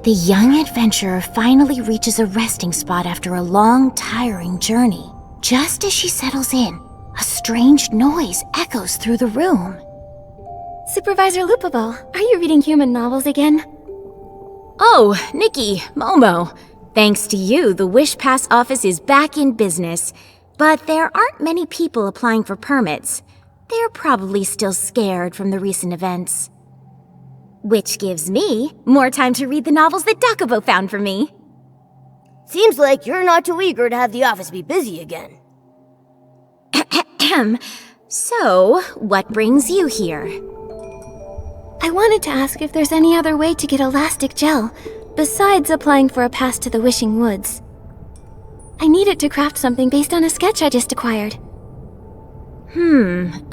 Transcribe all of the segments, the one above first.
The young adventurer finally reaches a resting spot after a long, tiring journey. Just as she settles in, a strange noise echoes through the room. Supervisor Lupaball, are you reading human novels again? Oh, Nikki, Momo. Thanks to you, the Wish Pass office is back in business. But there aren't many people applying for permits. They're probably still scared from the recent events. Which gives me more time to read the novels that Dakubo found for me. Seems like you're not too eager to have the office be busy again. So, what brings you here? I wanted to ask if there's any other way to get elastic gel, besides applying for a pass to the Wishing Woods. I need it to craft something based on a sketch I just acquired.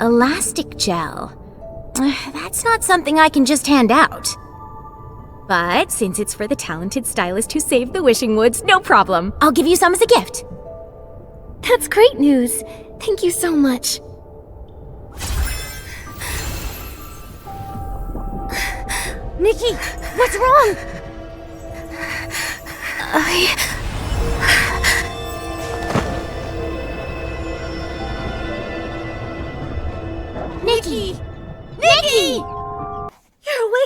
Elastic gel. That's not something I can just hand out. But since it's for the talented stylist who saved the Wishing Woods, no problem. I'll give you some as a gift. That's great news. Thank you so much. Nikki, what's wrong? Nikki! Nikki!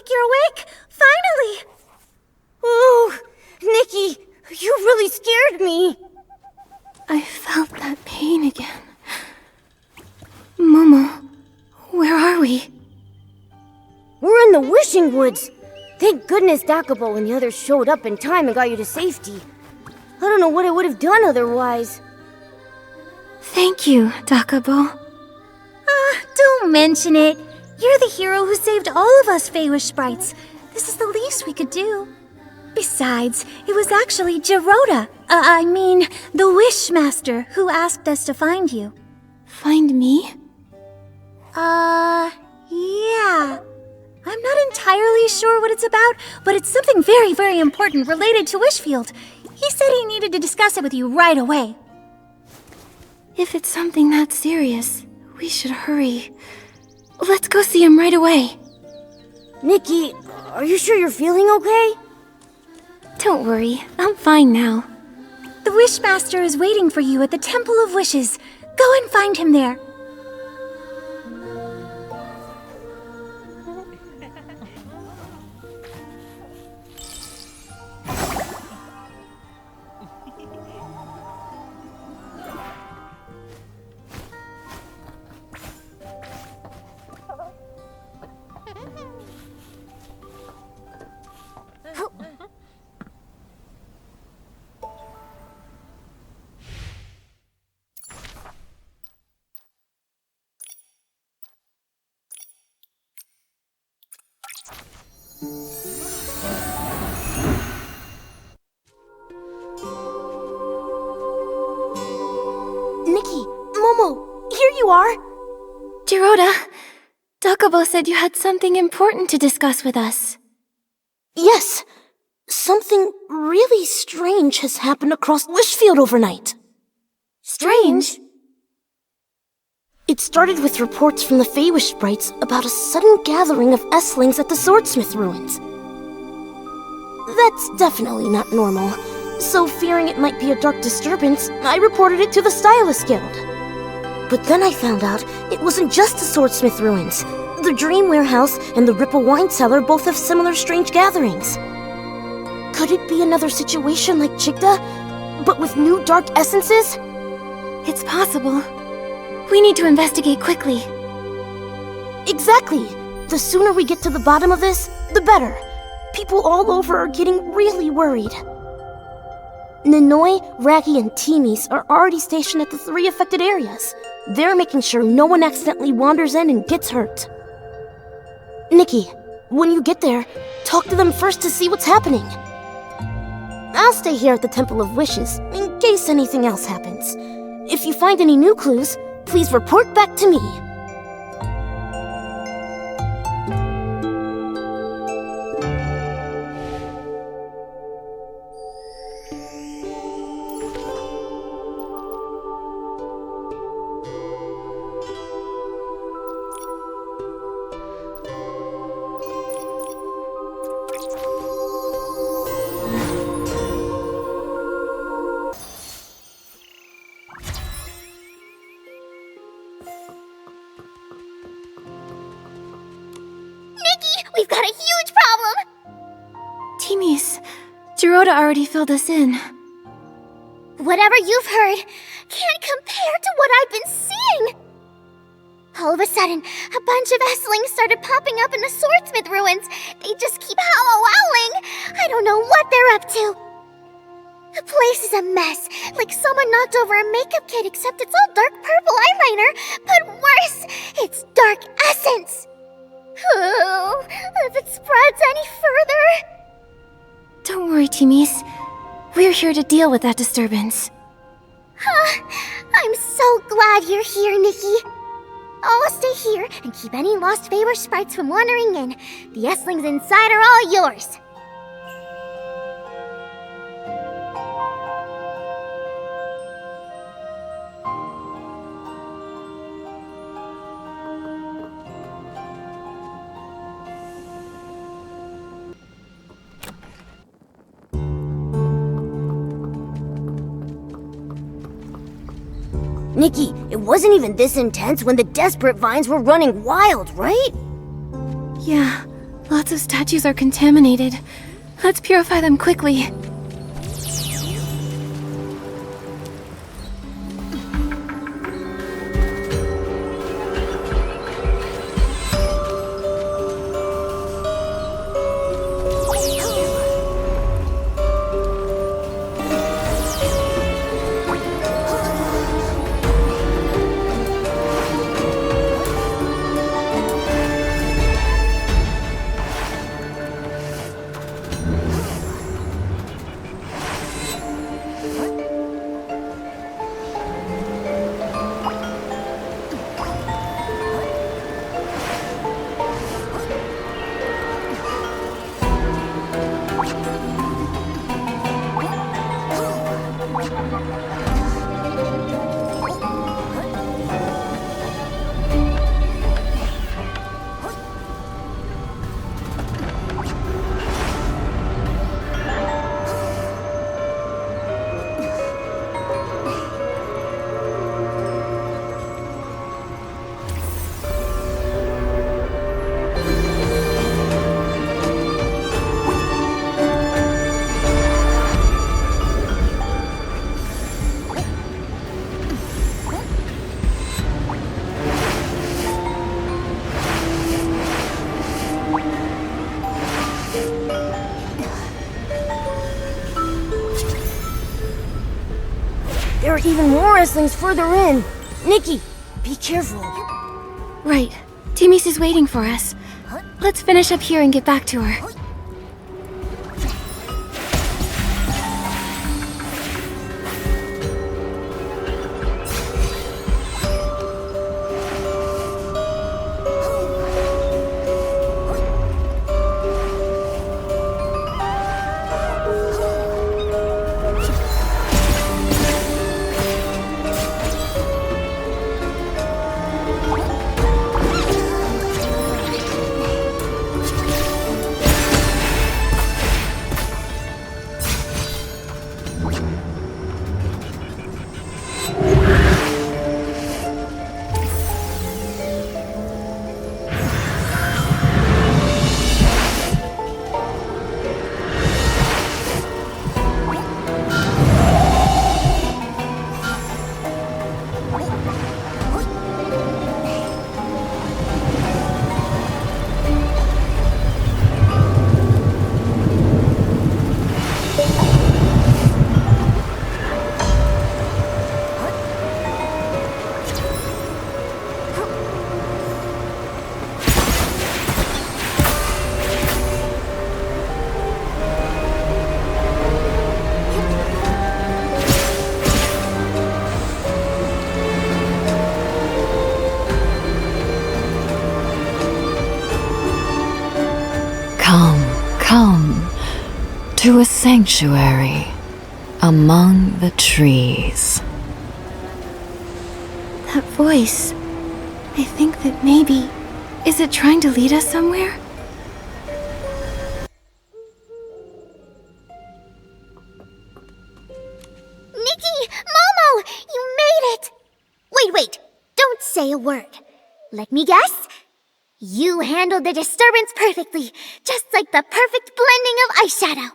You're awake! Finally! Oh, Nikki, you really scared me. I felt that pain again. Momo, where are we? We're in the Wishing Woods. Thank goodness Dakubo and the others showed up in time and got you to safety. I don't know what I would have done otherwise. Thank you, Dakubo. Don't mention it. You're the hero who saved all of us Feywish sprites. This is the least we could do. Besides, it was actually Giroda, the Wishmaster, who asked us to find you. Find me? Yeah. I'm not entirely sure what it's about, but it's something very, very important related to Wishfield. He said he needed to discuss it with you right away. If it's something that serious, we should hurry. Let's go see him right away. Nikki, are you sure you're feeling okay? Don't worry, I'm fine now. The Wishmaster is waiting for you at the Temple of Wishes. Go and find him there. Momo, here you are! Giroda, Dakubo said you had something important to discuss with us. Yes, something really strange has happened across Wishfield overnight. Strange? It started with reports from the Feywish sprites about a sudden gathering of Esslings at the Swordsmith ruins. That's definitely not normal, so fearing it might be a dark disturbance, I reported it to the Stylist Guild. But then I found out it wasn't just the Swordsmith ruins. The Dream Warehouse and the Ripple Wine Cellar both have similar strange gatherings. Could it be another situation like Chigda, but with new dark essences? It's possible. We need to investigate quickly. Exactly! The sooner we get to the bottom of this, the better. People all over are getting really worried. Ninoy, Raggy, and Teemies are already stationed at the 3 affected areas. They're making sure no one accidentally wanders in and gets hurt. Nikki, when you get there, talk to them first to see what's happening. I'll stay here at the Temple of Wishes in case anything else happens. If you find any new clues, please report back to me. We've got a huge problem! Teemies, Giroda already filled us in. Whatever you've heard can't compare to what I've been seeing! All of a sudden, a bunch of Esslings started popping up in the Swordsmith ruins. They just keep howling. I don't know what they're up to. The place is a mess, like someone knocked over a makeup kit, except it's all dark purple eyeliner. But worse, it's dark essence. Oh, if it spreads any further... Don't worry, Teemies. We're here to deal with that disturbance. I'm so glad you're here, Nikki. I'll stay here and keep any lost Feywish sprites from wandering in. The Esslings inside are all yours. Nikki, it wasn't even this intense when the desperate vines were running wild, right? Yeah, lots of statues are contaminated. Let's purify them quickly. There are even more Esslings further in. Nikki, be careful. Right. Teemies is waiting for us. Let's finish up here and get back to her. to a sanctuary among the trees. That voice. I think that maybe... Is it trying to lead us somewhere? Nikki! Momo! You made it! Wait. Don't say a word. Let me guess. You handled the disturbance perfectly, just like the perfect blending of eyeshadow.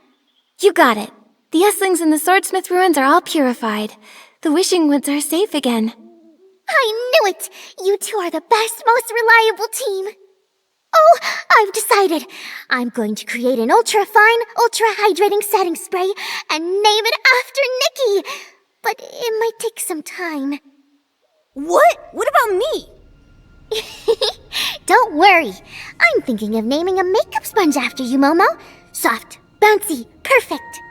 You got it. The Esslings in the Swordsmith ruins are all purified. The Wishing Woods are safe again. I knew it! You two are the best, most reliable team. Oh, I've decided. I'm going to create an ultra-fine, ultra-hydrating setting spray and name it after Nikki. But it might take some time. What? What about me? Don't worry. I'm thinking of naming a makeup sponge after you, Momo. Soft, bouncy, perfect.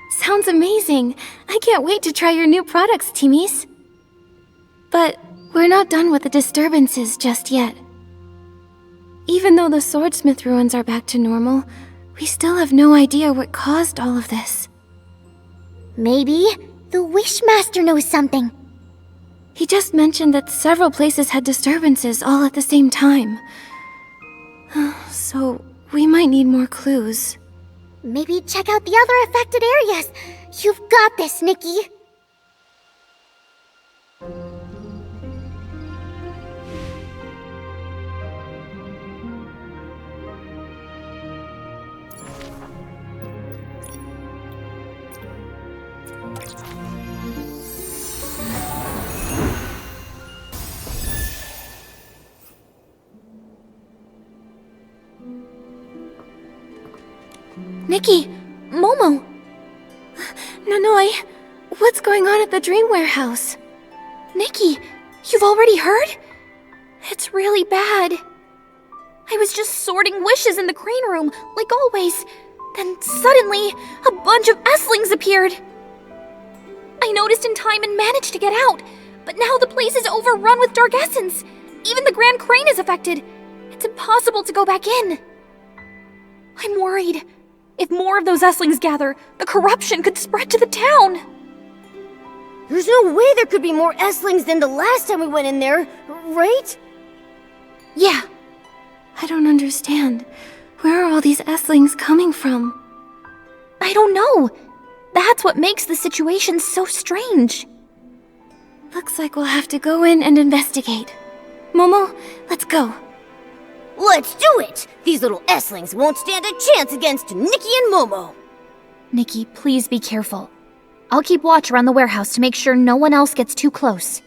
Sounds amazing. I can't wait to try your new products, teamies. But we're not done with the disturbances just yet. Even though the Swordsmith ruins are back to normal, we still have no idea what caused all of this. Maybe the Wishmaster knows something. He just mentioned that several places had disturbances all at the same time. So, we might need more clues. Maybe check out the other affected areas. You've got this, Nikki. Nikki! Momo! Nanoi! What's going on at the Dream Warehouse? Nikki! You've already heard? It's really bad. I was just sorting wishes in the crane room, like always. Then suddenly, a bunch of Esslings appeared. I noticed in time and managed to get out, but now the place is overrun with dark essence. Even the Grand Crane is affected. It's impossible to go back in. I'm worried. If more of those Esslings gather, the corruption could spread to the town. There's no way there could be more Esslings than the last time we went in there, right? Yeah. I don't understand. Where are all these Esslings coming from? I don't know. That's what makes the situation so strange. Looks like we'll have to go in and investigate. Momo, let's go. Let's do it! These little Esslings won't stand a chance against Nikki and Momo. Nikki, please be careful. I'll keep watch around the warehouse to make sure no one else gets too close.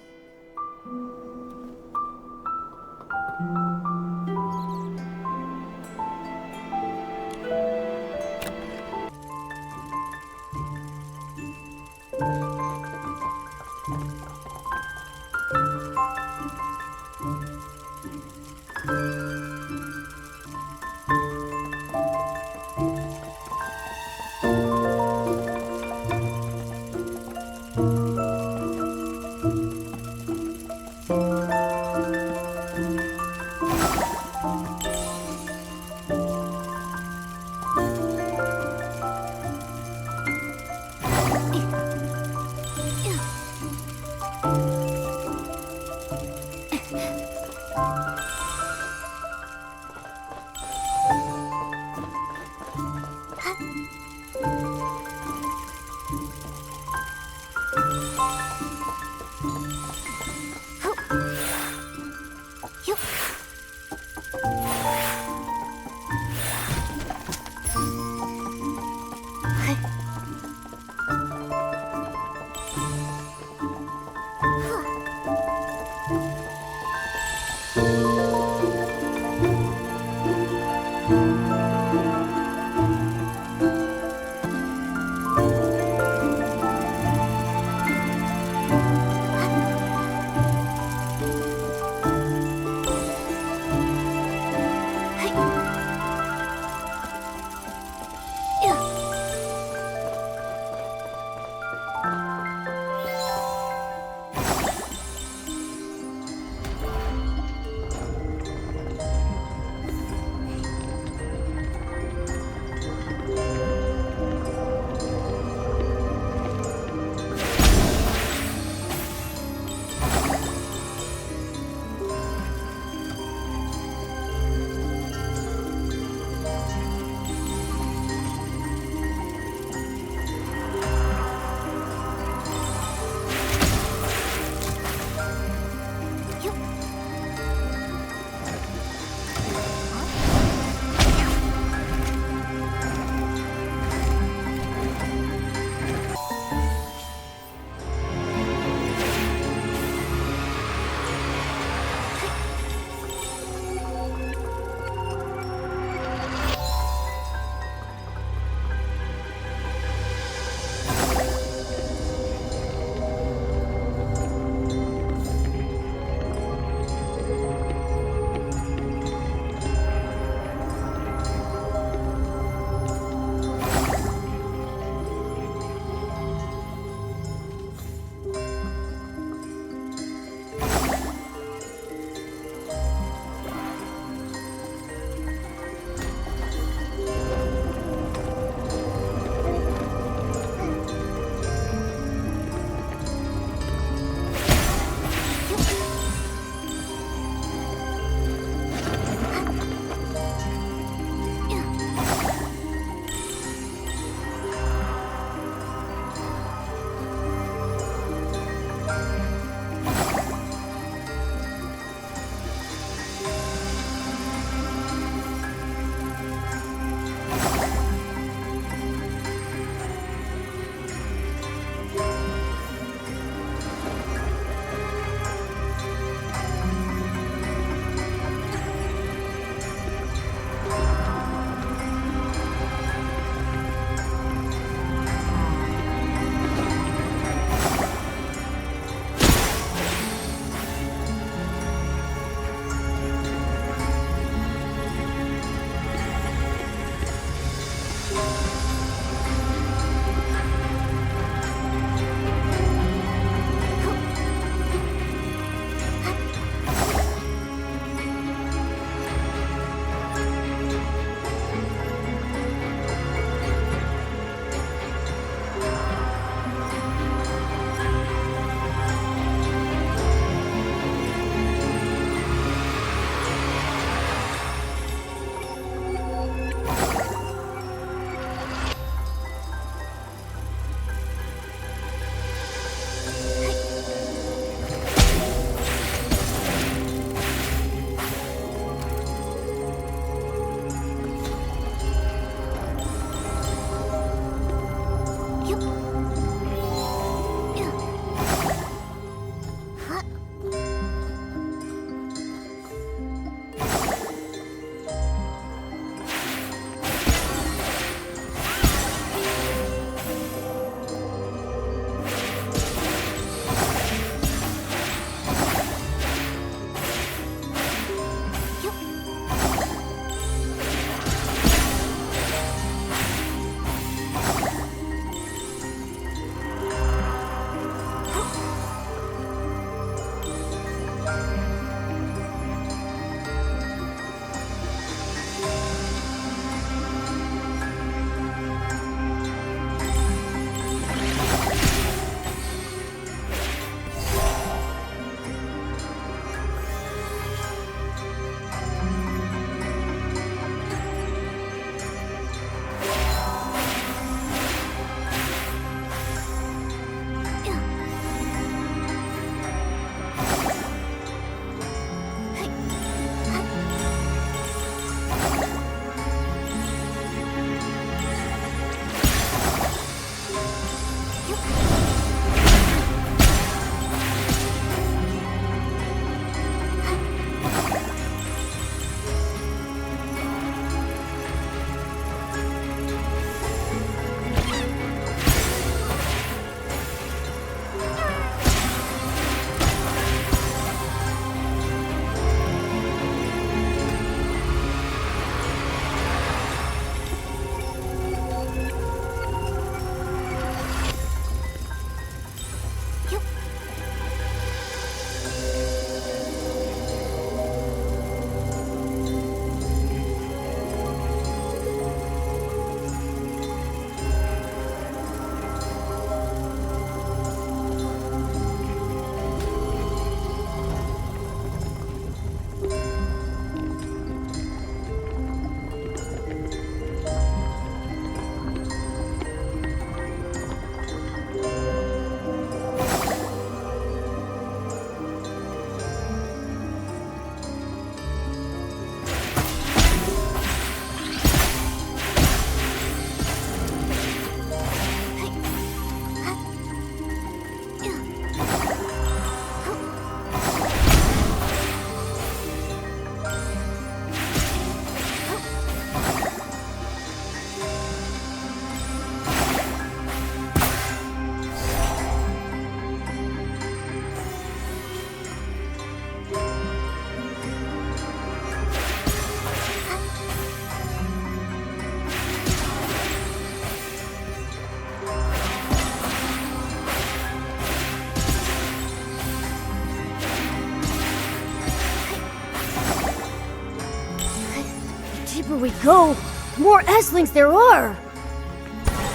deeper we go, more Eslings there are.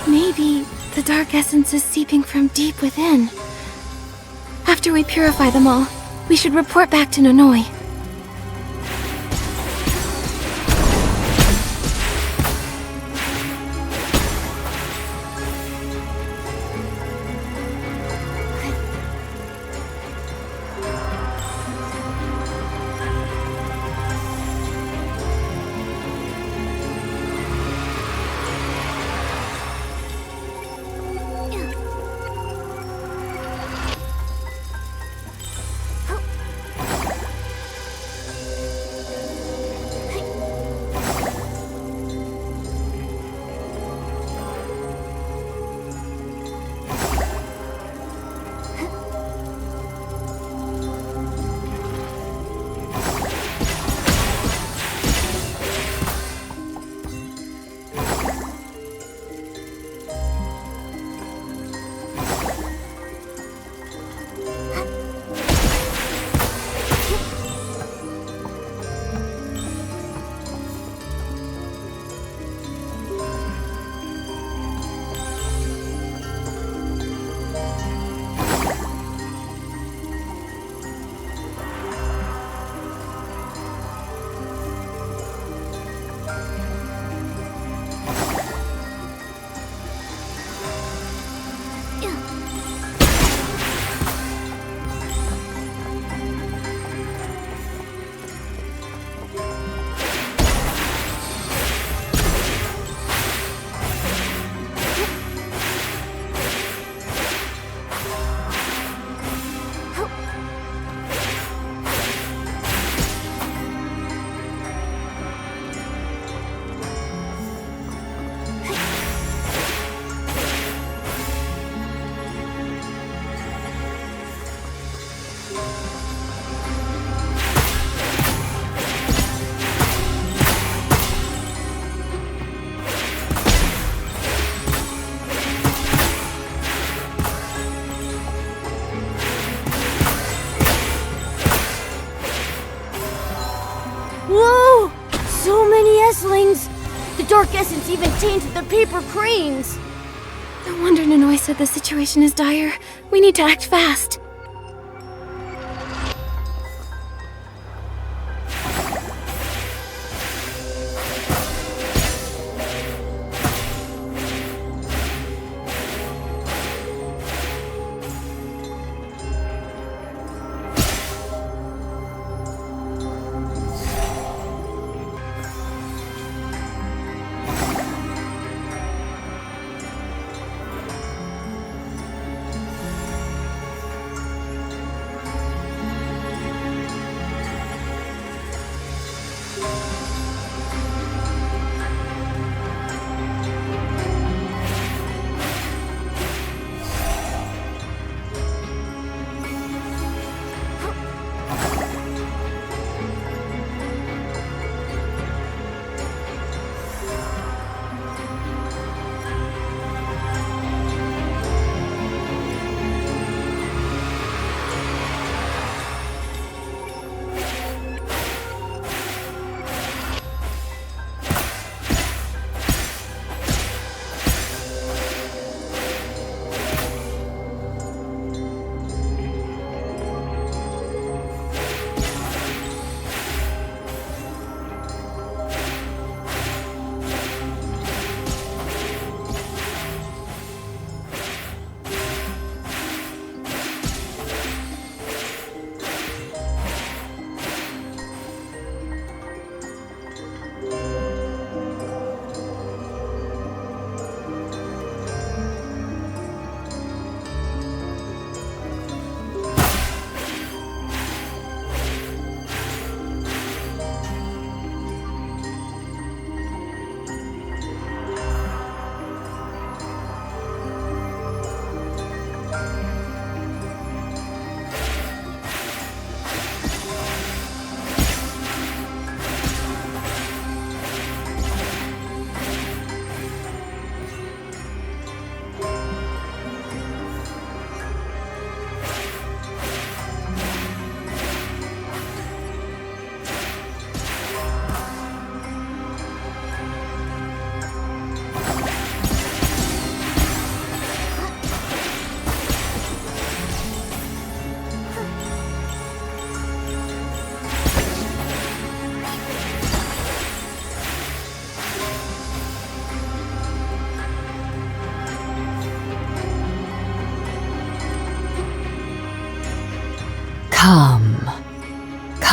Maybe the dark essence is seeping from deep within. After we purify them all, we should report back to Nonoi. Whoa! So many Eslings! The dark essence even tainted the paper cranes! No wonder Nonoi said the situation is dire. We need to act fast.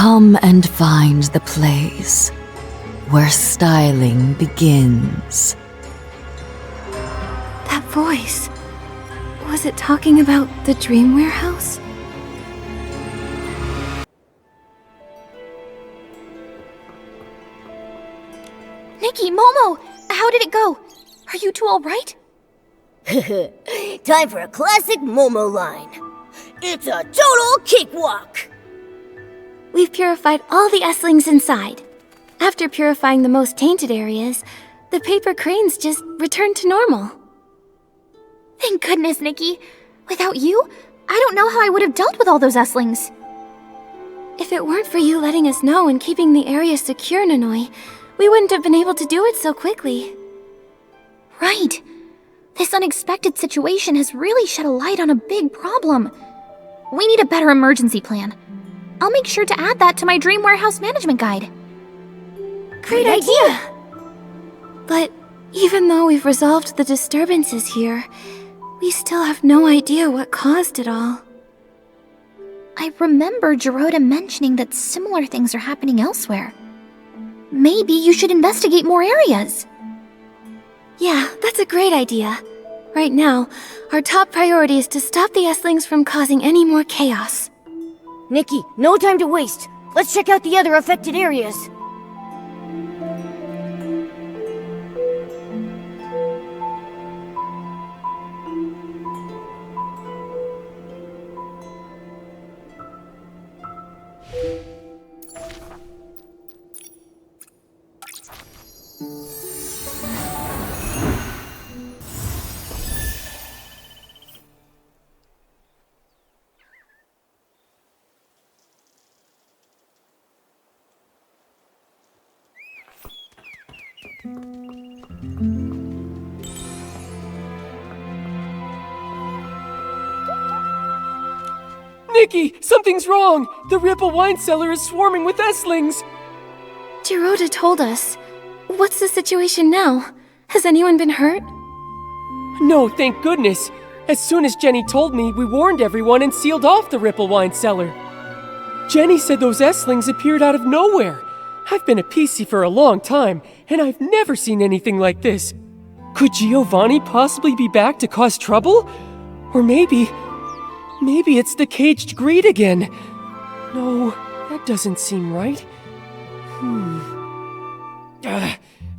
Come and find the place where styling begins. That voice. Was it talking about the dream warehouse? Nikki, Momo! How did it go? Are you two alright? Time for a classic Momo line. It's a total cakewalk! We've purified all the Esslings inside. After purifying the most tainted areas, the paper cranes just returned to normal. Thank goodness, Nikki. Without you, I don't know how I would have dealt with all those Esslings. If it weren't for you letting us know and keeping the area secure, Nanoi, we wouldn't have been able to do it so quickly. Right. This unexpected situation has really shed a light on a big problem. We need a better emergency plan. I'll make sure to add that to my Dream Warehouse Management Guide. Great idea! But even though we've resolved the disturbances here, we still have no idea what caused it all. I remember Giroda mentioning that similar things are happening elsewhere. Maybe you should investigate more areas. Yeah, that's a great idea. Right now, our top priority is to stop the Esslings from causing any more chaos. Nikki, no time to waste. Let's check out the other affected areas. Nikki, something's wrong! The Ripple wine cellar is swarming with Esslings! Giroda told us. What's the situation now? Has anyone been hurt? No, thank goodness. As soon as Jenny told me, we warned everyone and sealed off the Ripple wine cellar. Jenny said those Esslings appeared out of nowhere. I've been a PC for a long time, and I've never seen anything like this. Could Giovanni possibly be back to cause trouble? Or maybe it's the caged greed again. No, that doesn't seem right.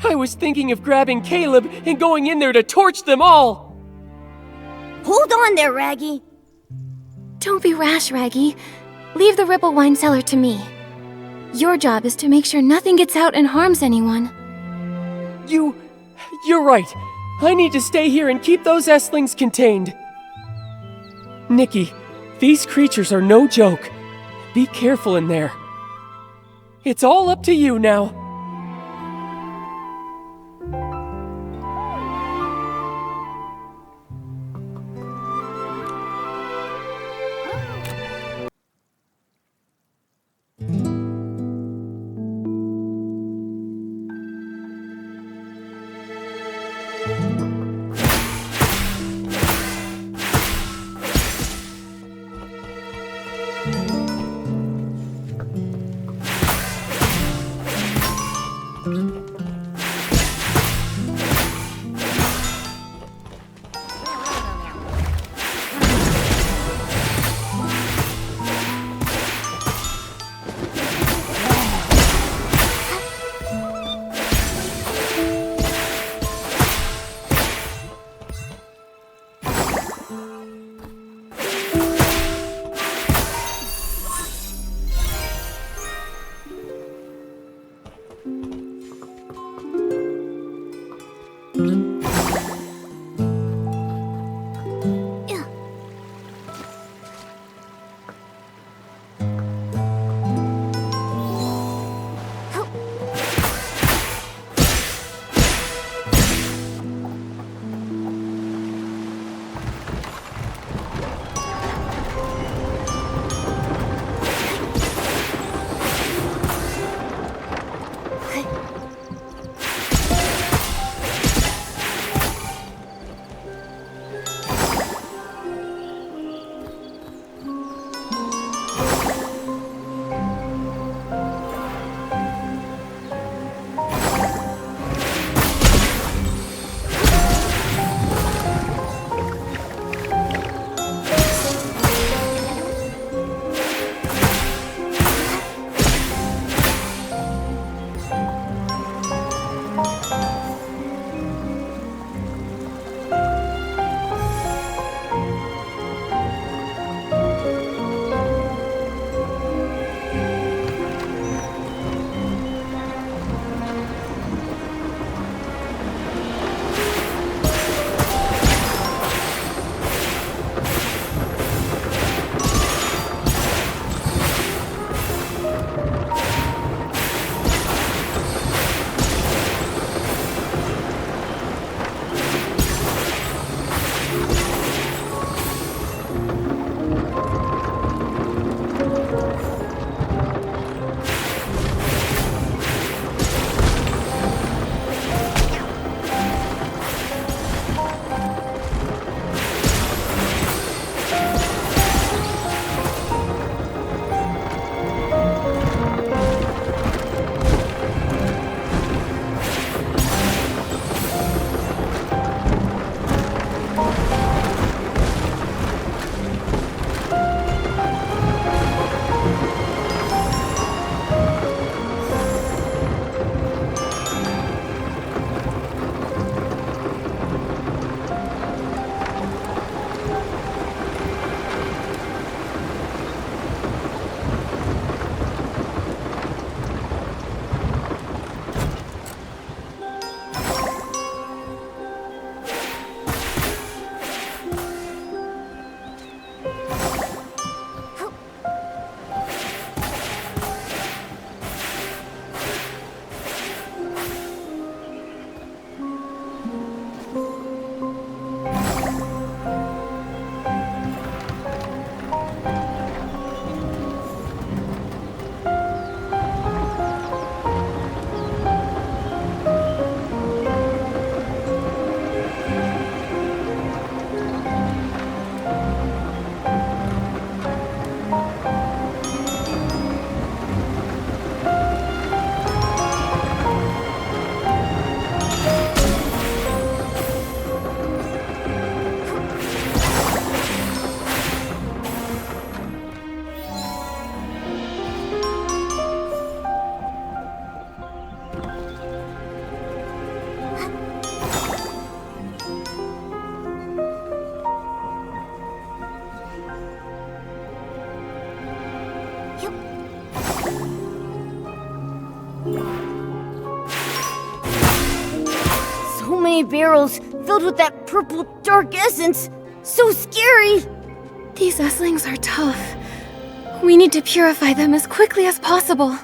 I was thinking of grabbing Caleb and going in there to torch them all! Hold on there, Raggy. Don't be rash, Raggy. Leave the Ripple wine cellar to me. Your job is to make sure nothing gets out and harms anyone. You're right. I need to stay here and keep those Esslings contained. Nikki, these creatures are no joke. Be careful in there. It's all up to you now. many barrels filled with that purple dark essence. So scary! These Esslings are tough. We need to purify them as quickly as possible.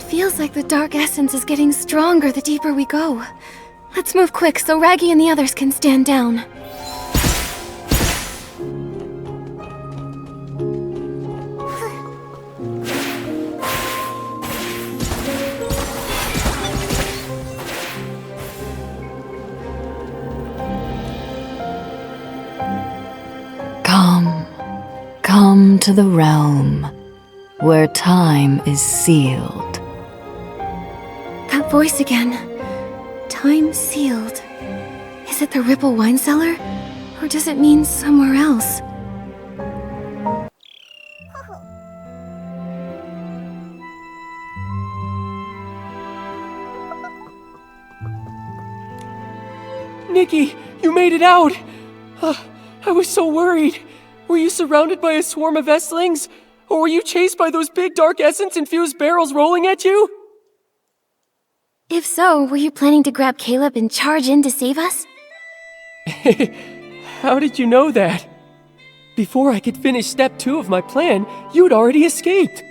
Feels like the dark essence is getting stronger the deeper we go. Let's move quick so Raggy and the others can stand down. Come to the realm where time is sealed. That voice again. Time sealed. Is it the Ripple wine cellar? Or does it mean somewhere else? Nikki, you made it out! I was so worried. Were you surrounded by a swarm of Esslings? Or were you chased by those big dark essence-infused barrels rolling at you? If so, were you planning to grab Caleb and charge in to save us? How did you know that? Before I could finish step 2 of my plan, you'd already escaped.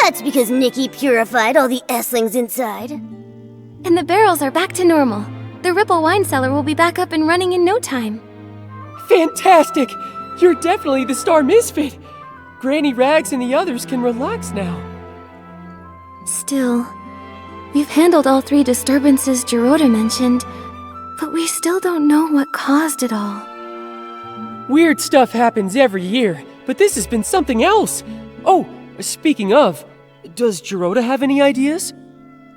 That's because Nikki purified all the Esslings inside. And the barrels are back to normal. The Ripple wine cellar will be back up and running in no time. Fantastic! You're definitely the star misfit. Granny Rags and the others can relax now. Still, we've handled all 3 disturbances Giroda mentioned, but we still don't know what caused it all. Weird stuff happens every year, but this has been something else. Oh, speaking of, does Giroda have any ideas?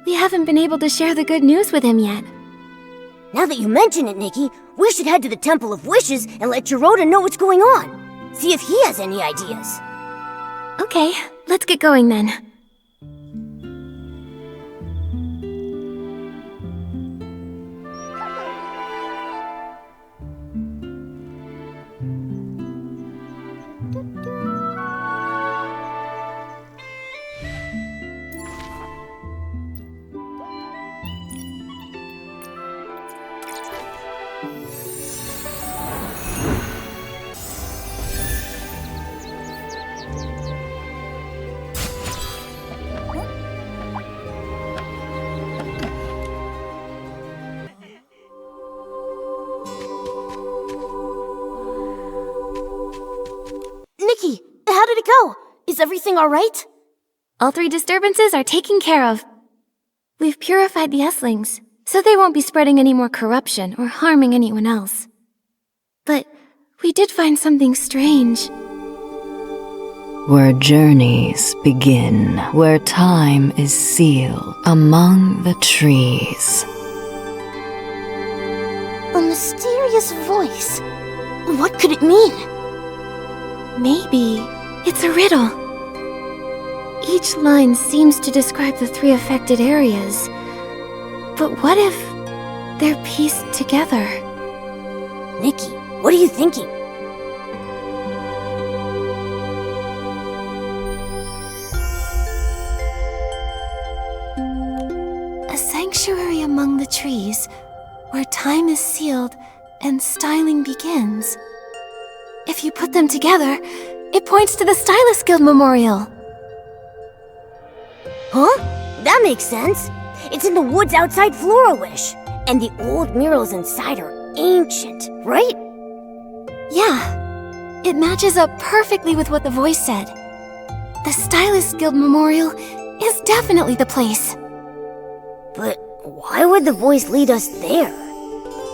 We haven't been able to share the good news with him yet. Now that you mention it, Nikki, we should head to the Temple of Wishes and let Giroda know what's going on. See if he has any ideas. Okay, let's get going then. Nikki, how did it go? Is everything alright? All 3 disturbances are taken care of. We've purified the Esslings, so they won't be spreading any more corruption or harming anyone else. But we did find something strange. Where journeys begin, where time is sealed among the trees. A mysterious voice. What could it mean? Maybe it's a riddle. Each line seems to describe the 3 affected areas. But what if they're pieced together? Nikki, what are you thinking? A sanctuary among the trees, where time is sealed and styling begins. If you put them together, it points to the Stylist Guild Memorial. Huh? That makes sense. It's in the woods outside Flora-Wish. And the old murals inside are ancient, right? Yeah, it matches up perfectly with what the voice said. The Stylist Guild Memorial is definitely the place. But why would the voice lead us there?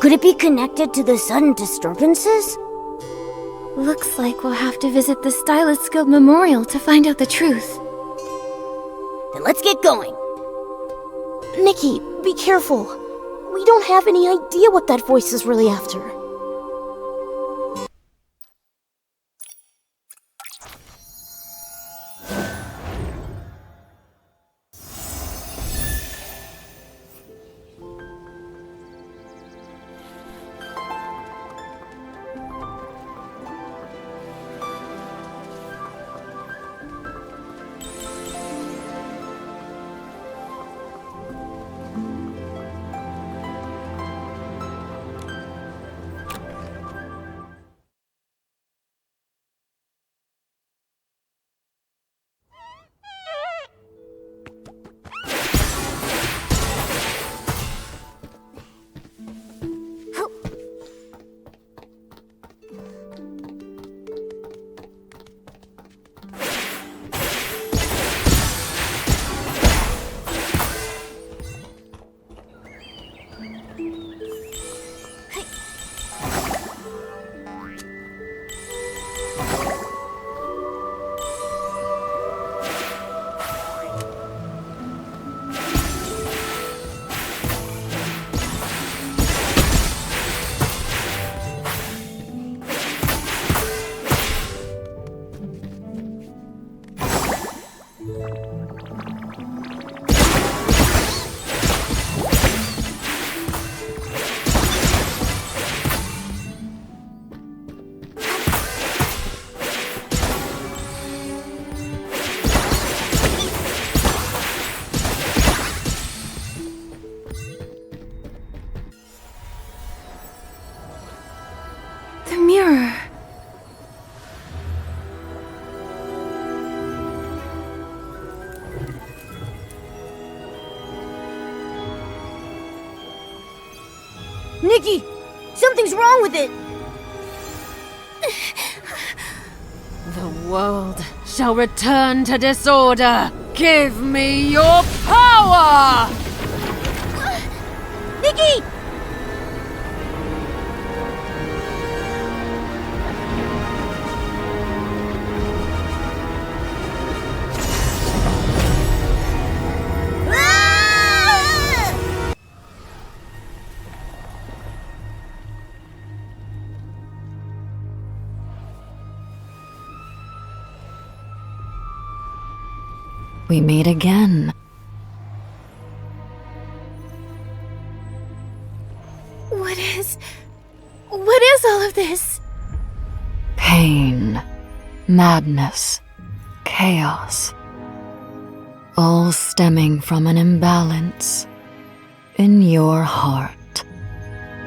Could it be connected to the sudden disturbances? Looks like we'll have to visit the Stylist Guild Memorial to find out the truth. Then let's get going. Nikki, be careful. We don't have any idea what that voice is really after. Nikki! Something's wrong with it! The world shall return to disorder. Give me your power! Nikki! We meet again. What is all of this? Pain, madness, chaos. All stemming from an imbalance in your heart.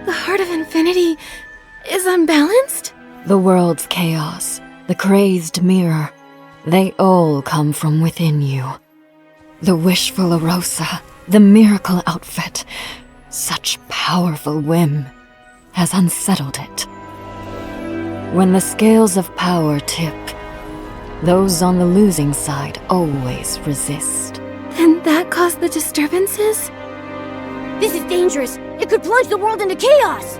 The heart of infinity is unbalanced? The world's chaos, the crazed mirror, they all come from within you. The wishful Arosa, the miracle outfit, such powerful whim, has unsettled it. When the scales of power tip, those on the losing side always resist. And that caused the disturbances? This is dangerous. It could plunge the world into chaos.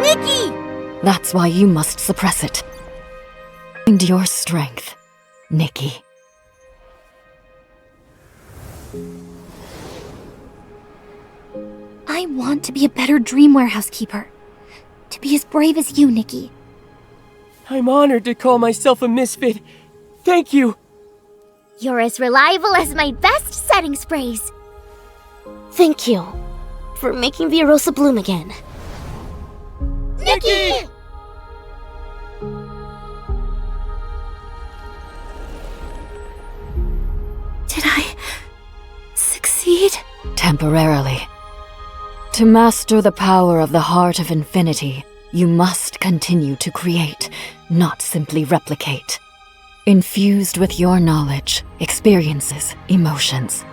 Nikki! That's why you must suppress it. Find your strength, Nikki. I want to be a better dream warehouse keeper. To be as brave as you, Nikki. I'm honored to call myself a misfit. Thank you. You're as reliable as my best setting sprays. Thank you for making the Arosa bloom again. Nikki! Did I succeed? Temporarily. To master the power of the heart of infinity, you must continue to create, not simply replicate. Infused with your knowledge, experiences, emotions,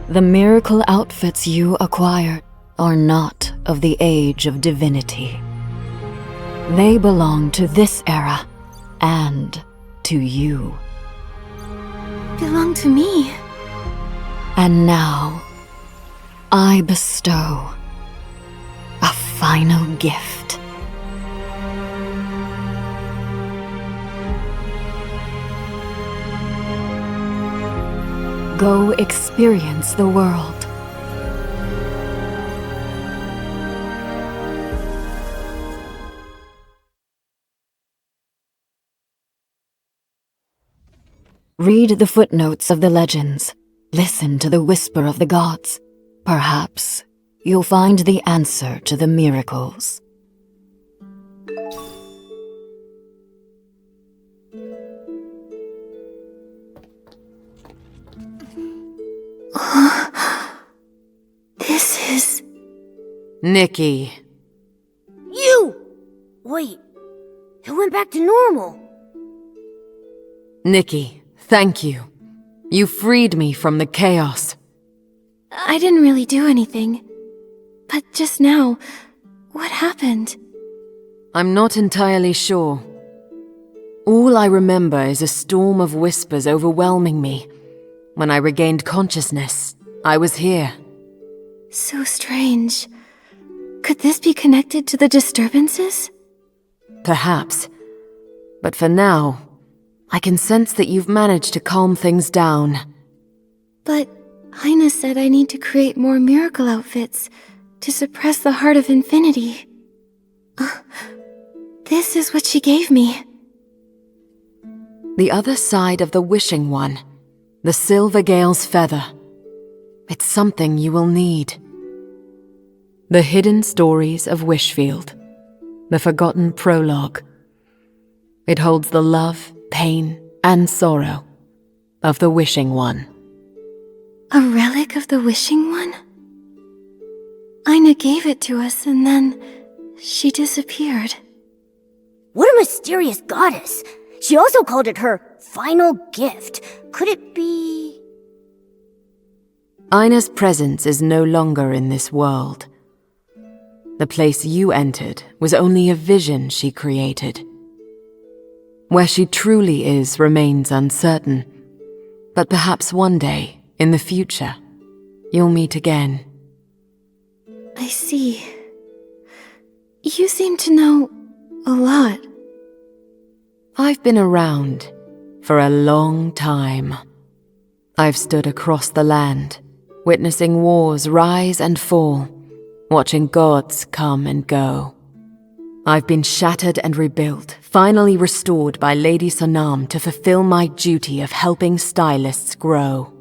the miracle outfits you acquired are not of the age of divinity. They belong to this era and to you. Belong to me. And now, I bestow a final gift. Go experience the world. Read the footnotes of the legends. Listen to the whisper of the gods. Perhaps you'll find the answer to the miracles. This is... Nikki. You! Wait, it went back to normal. Nikki, thank you. You freed me from the chaos. I didn't really do anything. But just now, what happened? I'm not entirely sure. All I remember is a storm of whispers overwhelming me. When I regained consciousness, I was here. So strange. Could this be connected to the disturbances? Perhaps. But for now, I can sense that you've managed to calm things down. But Aina said I need to create more miracle outfits to suppress the heart of infinity. This is what she gave me. The other side of the wishing one. The Silver Gale's feather. It's something you will need. The Hidden Stories of Wishfield. The Forgotten Prologue. It holds the love, pain, and sorrow of the Wishing One. A relic of the Wishing One? Aina gave it to us and then she disappeared. What a mysterious goddess. She also called it her final gift. Could it be... Aina's presence is no longer in this world. The place you entered was only a vision she created. Where she truly is remains uncertain, but perhaps one day, in the future, you'll meet again. I see. You seem to know a lot. I've been around for a long time. I've stood across the land, witnessing wars rise and fall, watching gods come and go. I've been shattered and rebuilt, finally restored by Lady Sonam to fulfill my duty of helping stylists grow.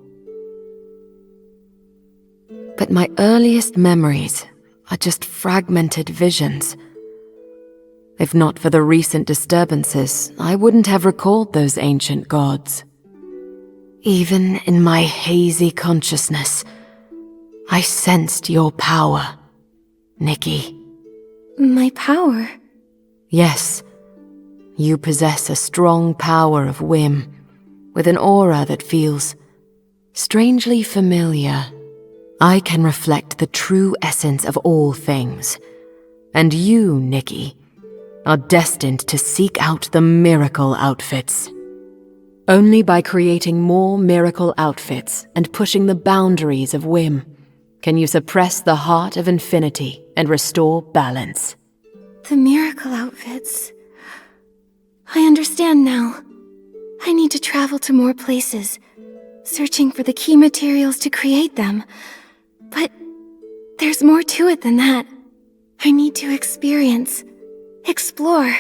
But my earliest memories are just fragmented visions. If not for the recent disturbances, I wouldn't have recalled those ancient gods. Even in my hazy consciousness, I sensed your power, Nikki. My power? Yes, you possess a strong power of whim, with an aura that feels strangely familiar. I can reflect the true essence of all things, and you, Nikki, are destined to seek out the miracle outfits. Only by creating more miracle outfits and pushing the boundaries of whim can you suppress the heart of infinity and restore balance. The miracle outfits. I understand now. I need to travel to more places, searching for the key materials to create them. But there's more to it than that. I need to experience, explore,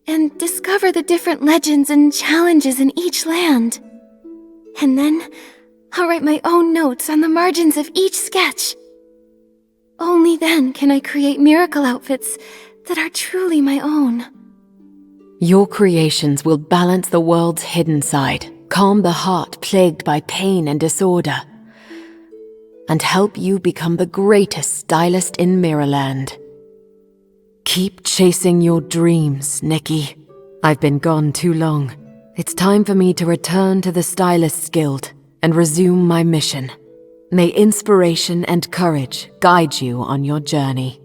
and discover the different legends and challenges in each land. And then I'll write my own notes on the margins of each sketch. Only then can I create miracle outfits that are truly my own. Your creations will balance the world's hidden side, calm the heart plagued by pain and disorder, and help you become the greatest stylist in Mirrorland. Keep chasing your dreams, Nikki. I've been gone too long. It's time for me to return to the Stylists Guild and resume my mission. May inspiration and courage guide you on your journey.